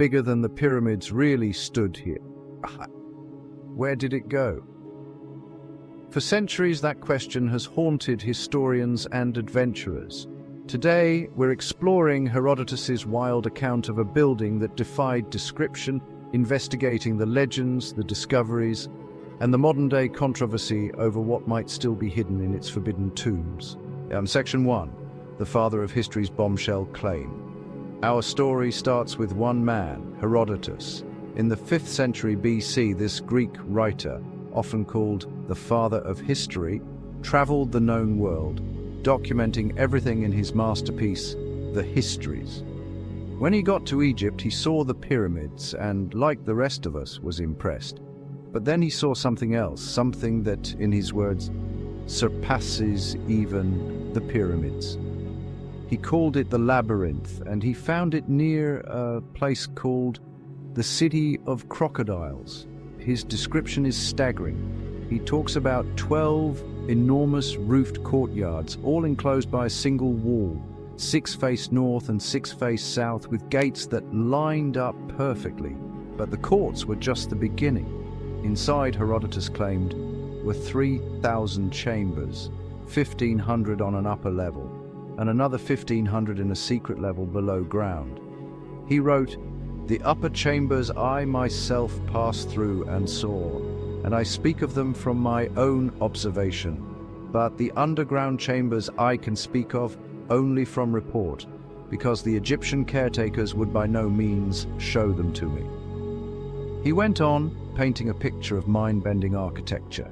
bigger than the pyramids, really stood here. Where did it go? For centuries, that question has haunted historians and adventurers. Today, we're exploring Herodotus's wild account of a building that defied description, investigating the legends, the discoveries, and the modern-day controversy over what might still be hidden in its forbidden tombs. Section 1. The father of history's bombshell claim. Our story starts with one man, Herodotus. In the 5th century BC, this Greek writer, often called the father of history, traveled the known world, documenting everything in his masterpiece, the Histories. When he got to Egypt, he saw the pyramids and, like the rest of us, was impressed. But then he saw something else, something that, in his words, surpasses even the pyramids. He called it the Labyrinth, and he found it near a place called the City of Crocodiles. His description is staggering. He talks about 12 enormous roofed courtyards, all enclosed by a single wall. 6 face north and 6 face south, with gates that lined up perfectly. But the courts were just the beginning. Inside, Herodotus claimed, were 3,000 chambers, 1,500 on an upper level, and another 1,500 in a secret level below ground. He wrote, "The upper chambers I myself passed through and saw, and I speak of them from my own observation. But the underground chambers I can speak of only from report, because the Egyptian caretakers would by no means show them to me." He went on, painting a picture of mind-bending architecture,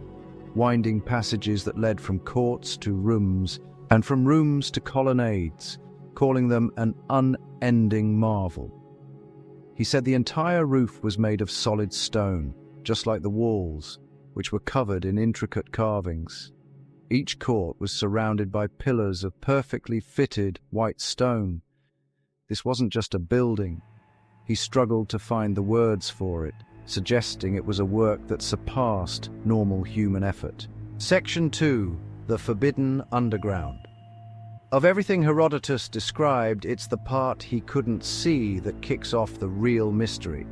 winding passages that led from courts to rooms, and from rooms to colonnades, calling them an unending marvel. He said the entire roof was made of solid stone, just like the walls, which were covered in intricate carvings. Each court was surrounded by pillars of perfectly fitted white stone. This wasn't just a building. He struggled to find the words for it, suggesting it was a work that surpassed normal human effort. Section 2. The Forbidden Underground. Of everything Herodotus described, it's the part he couldn't see that kicks off the real mystery.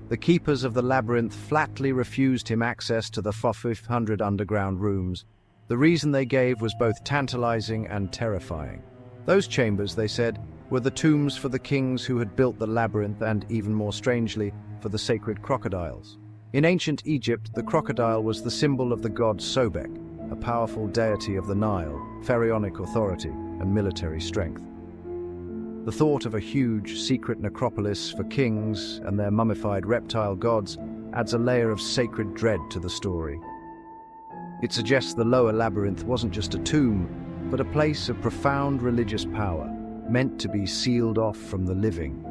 The keepers of the labyrinth flatly refused him access to the 500 underground rooms. The reason they gave was both tantalizing and terrifying. Those chambers, they said, were the tombs for the kings who had built the labyrinth and, even more strangely, for the sacred crocodiles. In ancient Egypt, the crocodile was the symbol of the god Sobek, a powerful deity of the Nile, pharaonic authority, and military strength. The thought of a huge, secret necropolis for kings and their mummified reptile gods adds a layer of sacred dread to the story. It suggests the lower labyrinth wasn't just a tomb, but a place of profound religious power, meant to be sealed off from the living.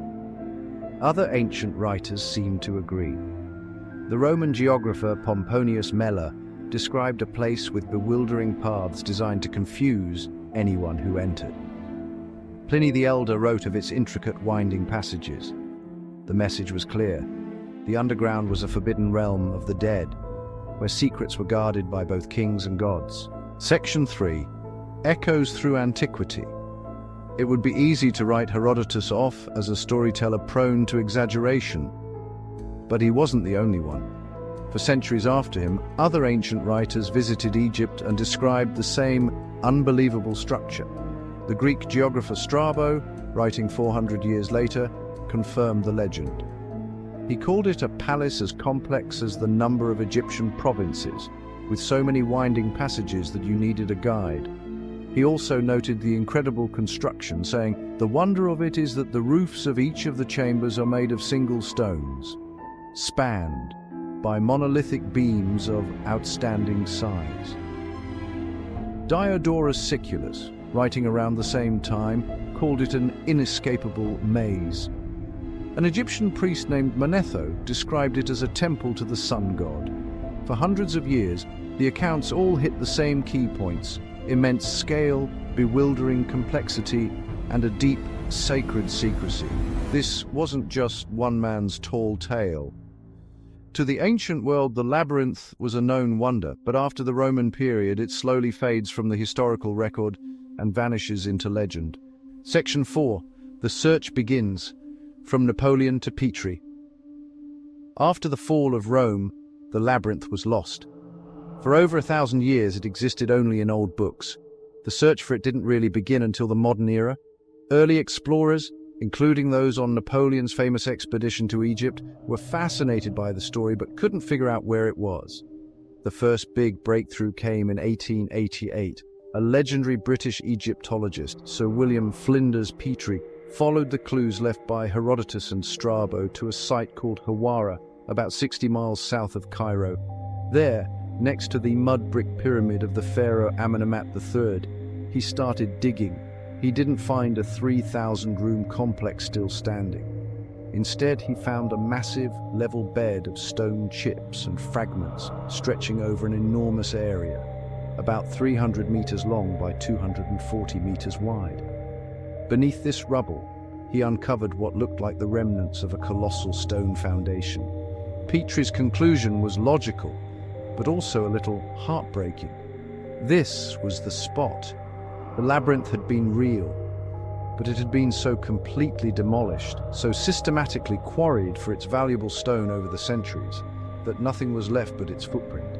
Other ancient writers seem to agree. The Roman geographer Pomponius Mela described a place with bewildering paths designed to confuse anyone who entered. Pliny the Elder wrote of its intricate winding passages. The message was clear. The underground was a forbidden realm of the dead, where secrets were guarded by both kings and gods. Section 3. Echoes through antiquity. It would be easy to write Herodotus off as a storyteller prone to exaggeration, but he wasn't the only one. For centuries after him, other ancient writers visited Egypt and described the same unbelievable structure. The Greek geographer Strabo, writing 400 years later, confirmed the legend. He called it a palace as complex as the number of Egyptian provinces, with so many winding passages that you needed a guide. He also noted the incredible construction, saying, "The wonder of it is that the roofs of each of the chambers are made of single stones, spanned by monolithic beams of outstanding size." Diodorus Siculus, writing around the same time, called it an inescapable maze. An Egyptian priest named Manetho described it as a temple to the sun god. For hundreds of years, the accounts all hit the same key points: immense scale, bewildering complexity, and a deep, sacred secrecy. This wasn't just one man's tall tale. To the ancient world, the labyrinth was a known wonder, but after the Roman period, it slowly fades from the historical record and vanishes into legend. Section 4. The search begins. From Napoleon to Petrie. After the fall of Rome, the labyrinth was lost. For over 1,000 years it existed only in old books. The search for it didn't really begin until the modern era. Early explorers, including those on Napoleon's famous expedition to Egypt, were fascinated by the story but couldn't figure out where it was. The first big breakthrough came in 1888. A legendary British Egyptologist, Sir William Flinders Petrie, followed the clues left by Herodotus and Strabo to a site called Hawara, about 60 miles south of Cairo. There, next to the mud brick pyramid of the pharaoh Amenemhat III, he started digging. He didn't find a 3,000-room complex still standing. Instead, he found a massive, level bed of stone chips and fragments stretching over an enormous area, about 300 meters long by 240 meters wide. Beneath this rubble, he uncovered what looked like the remnants of a colossal stone foundation. Petrie's conclusion was logical, but also a little heartbreaking. This was the spot. The labyrinth had been real, but it had been so completely demolished, so systematically quarried for its valuable stone over the centuries, that nothing was left but its footprint.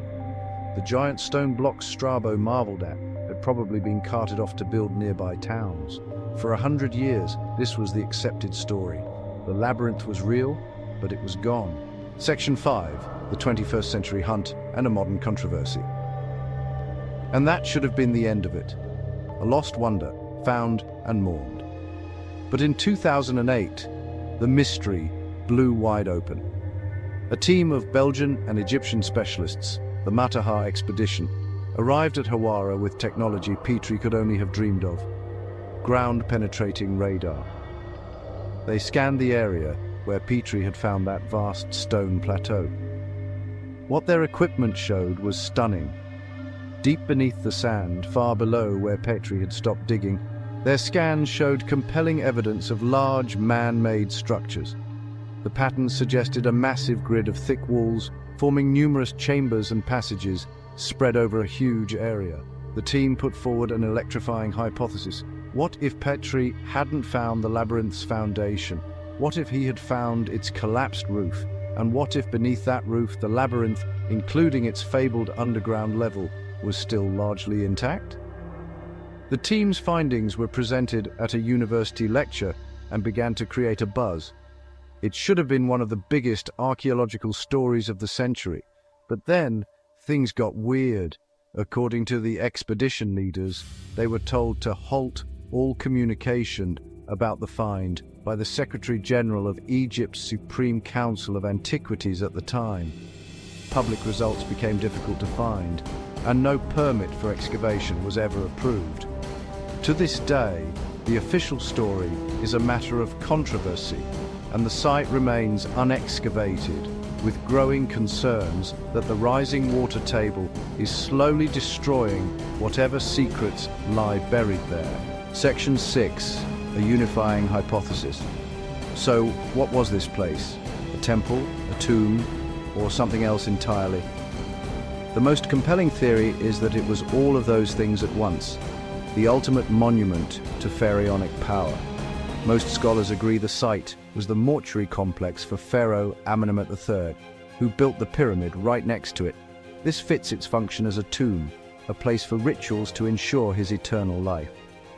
The giant stone blocks Strabo marveled at had probably been carted off to build nearby towns. For 100 years, this was the accepted story. The labyrinth was real, but it was gone. Section 5, the 21st century hunt and a modern controversy. And that should have been the end of it. A lost wonder, found and mourned. But in 2008, the mystery blew wide open. A team of Belgian and Egyptian specialists, the Matterhorn expedition, arrived at Hawara with technology Petrie could only have dreamed of. Ground-penetrating radar. They scanned the area where Petrie had found that vast stone plateau. What their equipment showed was stunning. Deep beneath the sand, far below where Petrie had stopped digging, their scans showed compelling evidence of large man-made structures. The patterns suggested a massive grid of thick walls, forming numerous chambers and passages spread over a huge area. The team put forward an electrifying hypothesis. What if Petrie hadn't found the labyrinth's foundation? What if he had found its collapsed roof? And what if beneath that roof the labyrinth, including its fabled underground level, was still largely intact? The team's findings were presented at a university lecture and began to create a buzz. It should have been one of the biggest archaeological stories of the century. But then, things got weird. According to the expedition leaders, they were told to halt all communication about the find by the Secretary General of Egypt's Supreme Council of Antiquities at the time. Public results became difficult to find, and no permit for excavation was ever approved. To this day, the official story is a matter of controversy, and the site remains unexcavated, with growing concerns that the rising water table is slowly destroying whatever secrets lie buried there. Section 6, a unifying hypothesis. So, what was this place? A temple, a tomb, or something else entirely? The most compelling theory is that it was all of those things at once, the ultimate monument to pharaonic power. Most scholars agree the site was the mortuary complex for Pharaoh Amenemhat III, who built the pyramid right next to it. This fits its function as a tomb, a place for rituals to ensure his eternal life.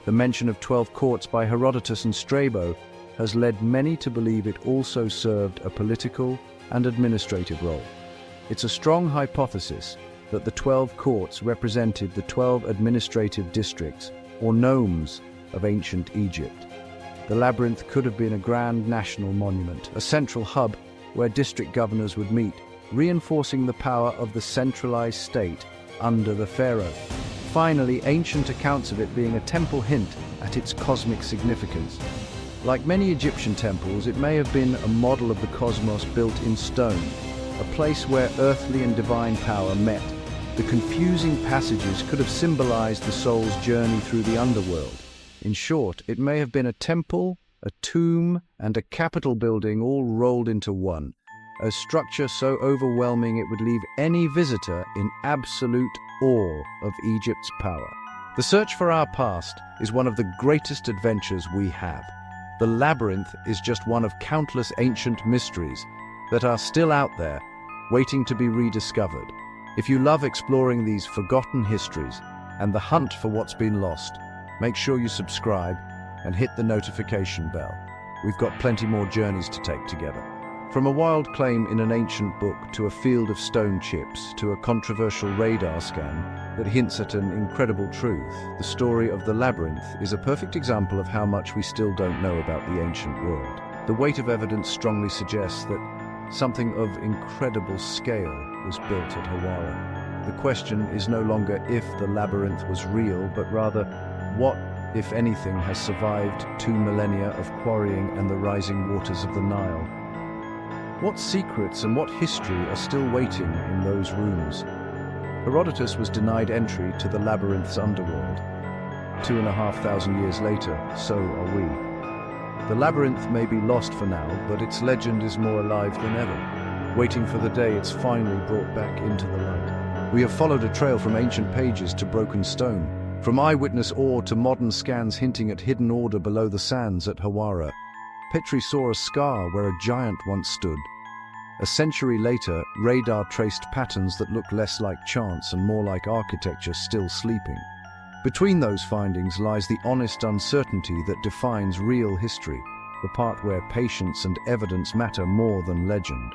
The mention of 12 courts by Herodotus and Strabo has led many to believe it also served a political and administrative role. It's a strong hypothesis that the 12 courts represented the 12 administrative districts, or nomes, of ancient Egypt. The labyrinth could have been a grand national monument, a central hub where district governors would meet, reinforcing the power of the centralized state under the pharaoh. Finally, ancient accounts of it being a temple hint at its cosmic significance. Like many Egyptian temples, it may have been a model of the cosmos built in stone, a place where earthly and divine power met. The confusing passages could have symbolized the soul's journey through the underworld. In short, it may have been a temple, a tomb, and a capitol building all rolled into one, a structure so overwhelming it would leave any visitor in absolute awe of Egypt's power. The search for our past is one of the greatest adventures we have. The labyrinth is just one of countless ancient mysteries that are still out there, waiting to be rediscovered. If you love exploring these forgotten histories and the hunt for what's been lost, make sure you subscribe and hit the notification bell. We've got plenty more journeys to take together. From a wild claim in an ancient book to a field of stone chips to a controversial radar scan that hints at an incredible truth, the story of the labyrinth is a perfect example of how much we still don't know about the ancient world. The weight of evidence strongly suggests that something of incredible scale was built at Hawara. The question is no longer if the labyrinth was real, but rather what, if anything, has survived 2 millennia of quarrying and the rising waters of the Nile. What secrets and what history are still waiting in those rooms? Herodotus was denied entry to the labyrinth's underworld. 2,500 years later, so are we. The labyrinth may be lost for now, but its legend is more alive than ever, waiting for the day it's finally brought back into the light. We have followed a trail from ancient pages to broken stone, from eyewitness ore to modern scans hinting at hidden order below the sands at Hawara. Petrie saw a scar where a giant once stood. A century later, radar traced patterns that looked less like chance and more like architecture still sleeping. Between those findings lies the honest uncertainty that defines real history, the part where patience and evidence matter more than legend.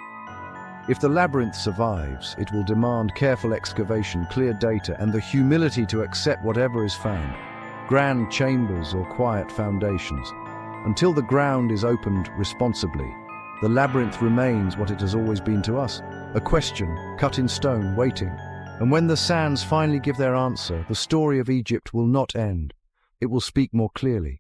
If the labyrinth survives, it will demand careful excavation, clear data, and the humility to accept whatever is found, grand chambers or quiet foundations. Until the ground is opened responsibly, the labyrinth remains what it has always been to us, a question cut in stone waiting. And when the sands finally give their answer, the story of Egypt will not end. It will speak more clearly.